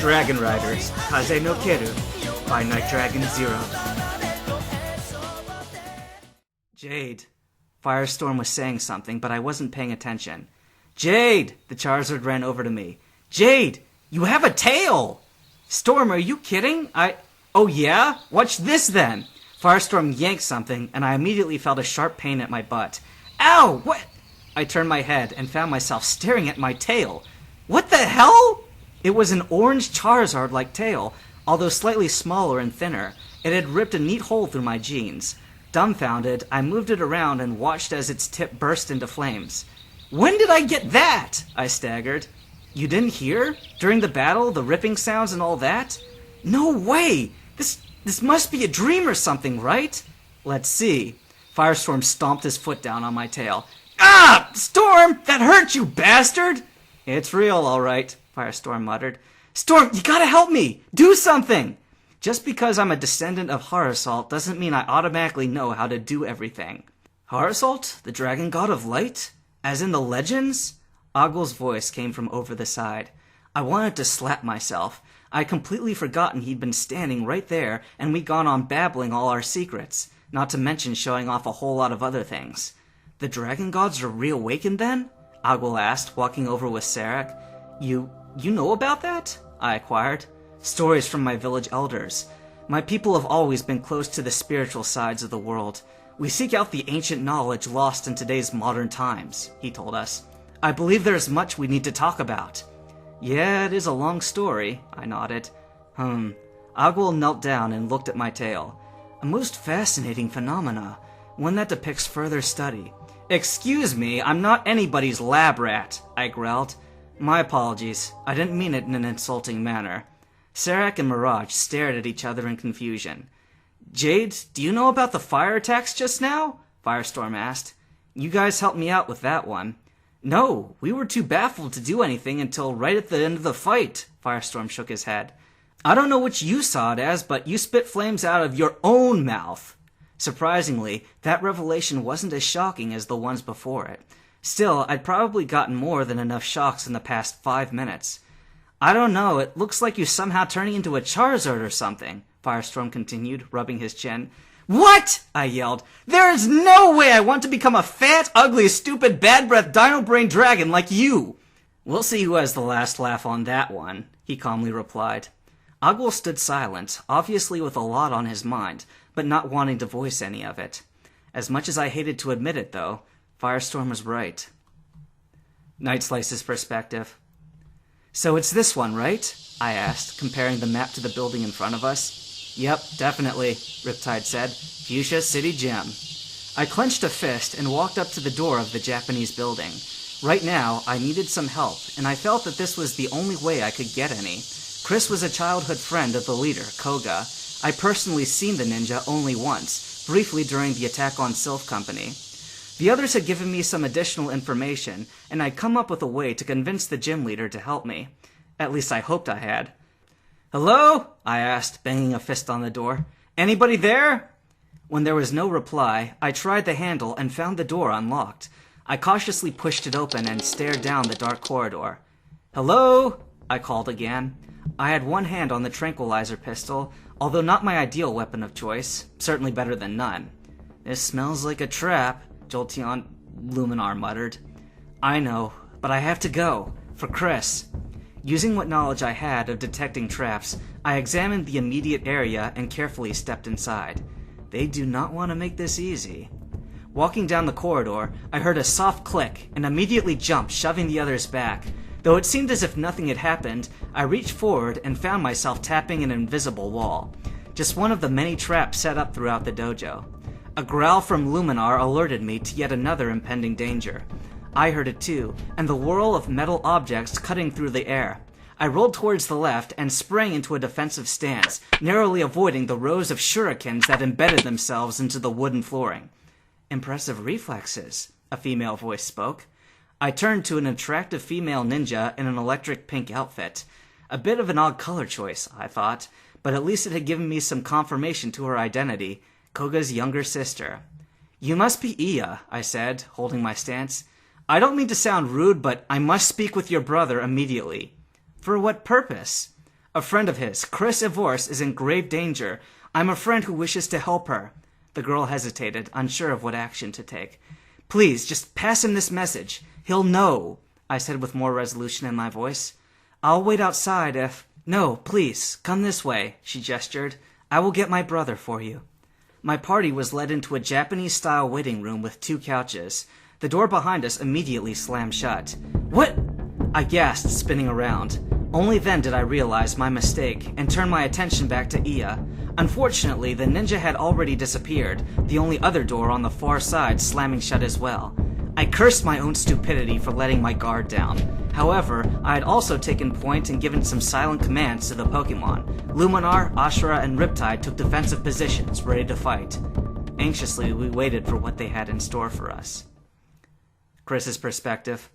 Dragon Riders, Kaze no Kaeru, by Night Dragon Zero. Jade. Firestorm was saying something, but I wasn't paying attention. Jade! The Charizard ran over to me. Jade! You have a tail! Storm, are you kidding? Oh yeah? Watch this then! Firestorm yanked something, and I immediately felt a sharp pain at my butt. Ow! What? I turned my head and found myself staring at my tail. What the hell? It was an orange Charizard-like tail, although slightly smaller and thinner. It had ripped a neat hole through my jeans. Dumbfounded, I moved it around and watched as its tip burst into flames. When did I get that? I staggered. You didn't hear? During the battle, the ripping sounds and all that? No way! This must be a dream or something, right? Let's see. Firestorm stomped his foot down on my tail. Ah! Storm! That hurt, you bastard! It's real, all right, Firestorm muttered. Storm, you gotta help me! Do something! Just because I'm a descendant of Harasalt doesn't mean I automatically know how to do everything. Harasalt? The dragon god of light? As in the legends? Ogwell's voice came from over the side. I wanted to slap myself. I'd completely forgotten he'd been standing right there, and we'd gone on babbling all our secrets, not to mention showing off a whole lot of other things. The dragon gods are reawakened then? Ogwell asked, walking over with Sarek. You know about that? I inquired. Stories from my village elders. My people have always been close to the spiritual sides of the world. We seek out the ancient knowledge lost in today's modern times, he told us. I believe there is much we need to talk about. Yeah, it is a long story, I nodded. Ogwell knelt down and looked at my tail. A most fascinating phenomena, one that depicts further study. Excuse me, I'm not anybody's lab rat, I growled. My apologies, I didn't mean it in an insulting manner. Sarek and Mirage stared at each other in confusion. Jade, do you know about the fire attacks just now? Firestorm asked. You guys helped me out with that one. No, we were too baffled to do anything until right at the end of the fight, Firestorm shook his head. I don't know which you saw it as, but you spit flames out of your own mouth. Surprisingly, that revelation wasn't as shocking as the ones before it. Still, I'd probably gotten more than enough shocks in the past 5 minutes. I don't know, it looks like you're somehow turning into a Charizard or something, Firestorm continued, rubbing his chin. What? I yelled. There is no way I want to become a fat, ugly, stupid, bad-breath, dino-brain dragon like you. We'll see who has the last laugh on that one, he calmly replied. Ogwell stood silent, obviously with a lot on his mind, but not wanting to voice any of it. As much as I hated to admit it, though, Firestorm was right. Night Slice's perspective. So it's this one, right? I asked, comparing the map to the building in front of us. Yep, definitely, Riptide said. Fuchsia City Gym. I clenched a fist and walked up to the door of the Japanese building. Right now, I needed some help, and I felt that this was the only way I could get any. Chris was a childhood friend of the leader, Koga. I personally seen the ninja only once, briefly during the attack on Silph Company. The others had given me some additional information, and I'd come up with a way to convince the gym leader to help me. At least I hoped I had. Hello? I asked, banging a fist on the door. Anybody there? When there was no reply, I tried the handle and found the door unlocked. I cautiously pushed it open and stared down the dark corridor. Hello? I called again. I had one hand on the tranquilizer pistol, although not my ideal weapon of choice, certainly better than none. This smells like a trap, Jolteon Luminar muttered. I know, but I have to go. For Chris. Using what knowledge I had of detecting traps, I examined the immediate area and carefully stepped inside. They do not want to make this easy. Walking down the corridor, I heard a soft click and immediately jumped, shoving the others back. Though it seemed as if nothing had happened, I reached forward and found myself tapping an invisible wall. Just one of the many traps set up throughout the dojo. A growl from Luminar alerted me to yet another impending danger. I heard it too, and the whirl of metal objects cutting through the air. I rolled towards the left and sprang into a defensive stance, narrowly avoiding the rows of shurikens that embedded themselves into the wooden flooring. Impressive reflexes, a female voice spoke. I turned to an attractive female ninja in an electric pink outfit. A bit of an odd color choice, I thought, but at least it had given me some confirmation to her identity, Koga's younger sister. You must be Iya, I said, holding my stance. I don't mean to sound rude, but I must speak with your brother immediately. For what purpose? A friend of his, Chris Evorse, is in grave danger. I'm a friend who wishes to help her. The girl hesitated, unsure of what action to take. Please, just pass him this message. He'll know, I said with more resolution in my voice. I'll wait outside if... No, please, come this way, she gestured. I will get my brother for you. My party was led into a Japanese-style waiting room with 2 couches. The door behind us immediately slammed shut. What? I gasped, spinning around. Only then did I realize my mistake and turn my attention back to Iya. Unfortunately, the ninja had already disappeared, the only other door on the far side slamming shut as well. I cursed my own stupidity for letting my guard down. However, I had also taken point and given some silent commands to the Pokemon. Luminar, Ashura, and Riptide took defensive positions, ready to fight. Anxiously, we waited for what they had in store for us. Chris's perspective.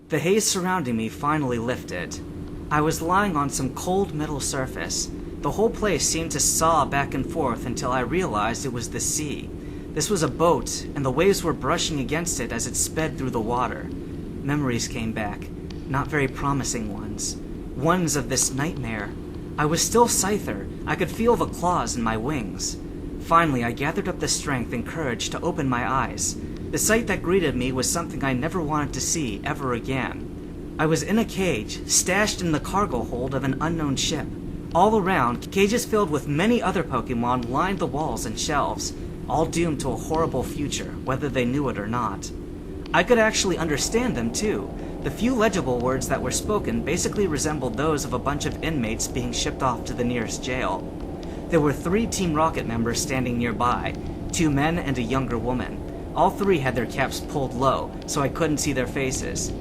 The haze surrounding me finally lifted. I was lying on some cold metal surface. The whole place seemed to saw back and forth until I realized it was the sea. This was a boat, and the waves were brushing against it as it sped through the water. Memories came back, not very promising ones. Ones of this nightmare. I was still Scyther. I could feel the claws in my wings. Finally, I gathered up the strength and courage to open my eyes. The sight that greeted me was something I never wanted to see ever again. I was in a cage, stashed in the cargo hold of an unknown ship. All around, cages filled with many other Pokemon lined the walls and shelves, all doomed to a horrible future, whether they knew it or not. I could actually understand them, too. The few legible words that were spoken basically resembled those of a bunch of inmates being shipped off to the nearest jail. There were 3 Team Rocket members standing nearby, 2 men and a younger woman. All 3 had their caps pulled low, so I couldn't see their faces.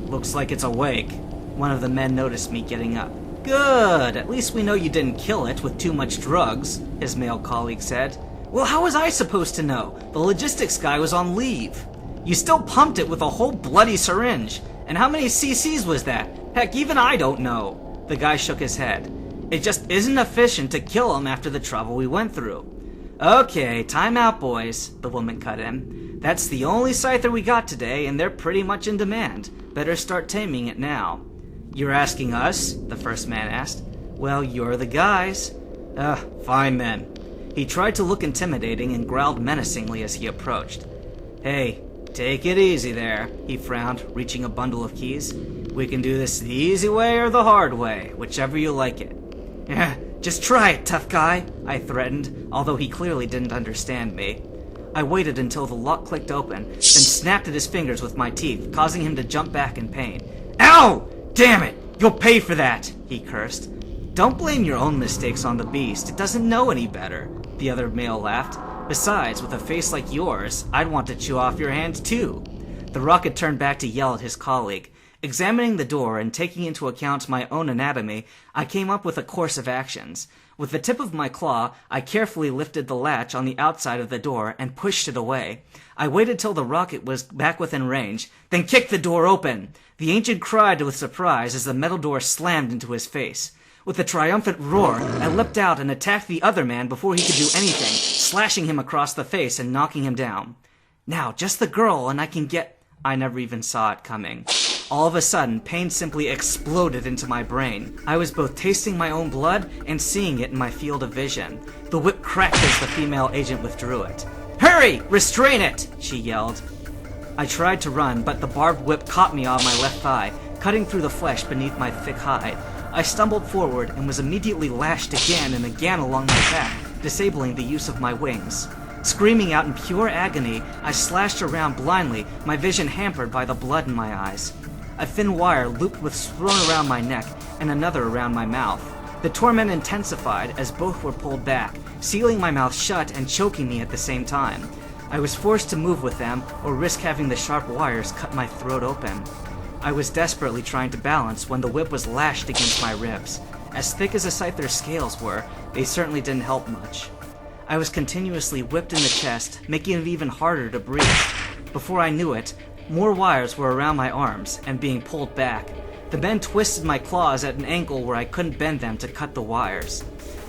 Looks like it's awake. One of the men noticed me getting up. Good, at least we know you didn't kill it with too much drugs, his male colleague said. Well, how was I supposed to know? The logistics guy was on leave. You still pumped it with a whole bloody syringe. And how many cc's was that? Heck, even I don't know. The guy shook his head. It just isn't efficient to kill him after the trouble we went through. Okay, time out, boys, the woman cut in. That's the only Scyther we got today, and they're pretty much in demand. Better start taming it now. You're asking us? The first man asked. Well, you're the guys. Fine then. He tried to look intimidating and growled menacingly as he approached. Hey, take it easy there, he frowned, reaching a bundle of keys. We can do this the easy way or the hard way, whichever you like it. Just try it, tough guy, I threatened, although he clearly didn't understand me. I waited until the lock clicked open, then snapped at his fingers with my teeth, causing him to jump back in pain. Ow! Damn it! You'll pay for that, he cursed. Don't blame your own mistakes on the beast. It doesn't know any better, the other male laughed. Besides, with a face like yours, I'd want to chew off your hand too. The rocket turned back to yell at his colleague. Examining the door and taking into account my own anatomy, I came up with a course of actions. With the tip of my claw, I carefully lifted the latch on the outside of the door and pushed it away. I waited till the rocket was back within range, then kicked the door open. The ancient cried with surprise as the metal door slammed into his face. With a triumphant roar, I leapt out and attacked the other man before he could do anything, slashing him across the face and knocking him down. Now, just the girl and I can get... I never even saw it coming. All of a sudden, pain simply exploded into my brain. I was both tasting my own blood and seeing it in my field of vision. The whip cracked as the female agent withdrew it. Hurry! Restrain it! She yelled. I tried to run, but the barbed whip caught me on my left thigh, cutting through the flesh beneath my thick hide. I stumbled forward and was immediately lashed again and again along my back, disabling the use of my wings. Screaming out in pure agony, I slashed around blindly, my vision hampered by the blood in my eyes. A thin wire looped was thrown around my neck and another around my mouth. The torment intensified as both were pulled back, sealing my mouth shut and choking me at the same time. I was forced to move with them or risk having the sharp wires cut my throat open. I was desperately trying to balance when the whip was lashed against my ribs. As thick as a Scyther's scales were, they certainly didn't help much. I was continuously whipped in the chest, making it even harder to breathe. Before I knew it, more wires were around my arms and being pulled back. The men twisted my claws at an angle where I couldn't bend them to cut the wires.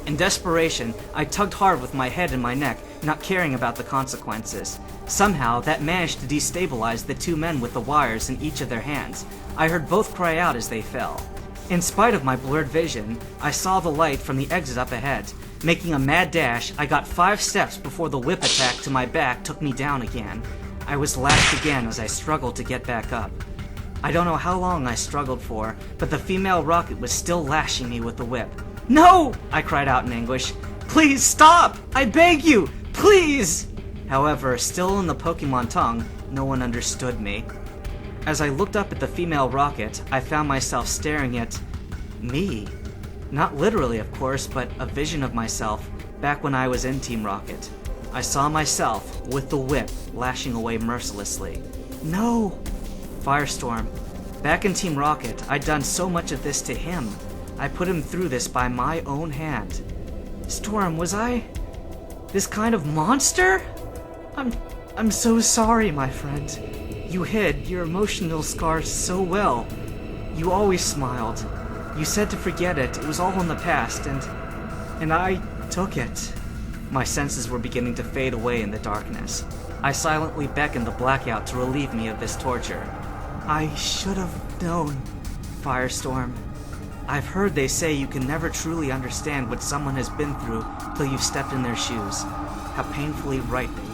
In desperation, I tugged hard with my head and my neck, not caring about the consequences. Somehow, that managed to destabilize the 2 men with the wires in each of their hands. I heard both cry out as they fell. In spite of my blurred vision, I saw the light from the exit up ahead. Making a mad dash, I got 5 steps before the whip attack to my back took me down again. I was lashed again as I struggled to get back up. I don't know how long I struggled for, but the female rocket was still lashing me with the whip. "No!" I cried out in anguish. "Please stop! I beg you! Please!" However, still in the Pokemon tongue, no one understood me. As I looked up at the female rocket, I found myself staring at me. Not literally, of course, but a vision of myself back when I was in Team Rocket. I saw myself with the whip lashing away mercilessly. No! Firestorm. Back in Team Rocket, I'd done so much of this to him. I put him through this by my own hand. Storm, was I this kind of monster? I'm so sorry, my friend. You hid your emotional scars so well. You always smiled. You said to forget it. It was all in the past, and I took it. My senses were beginning to fade away in the darkness. I silently beckoned the blackout to relieve me of this torture. I should have known, Firestorm. I've heard they say you can never truly understand what someone has been through till you've stepped in their shoes. How painfully right they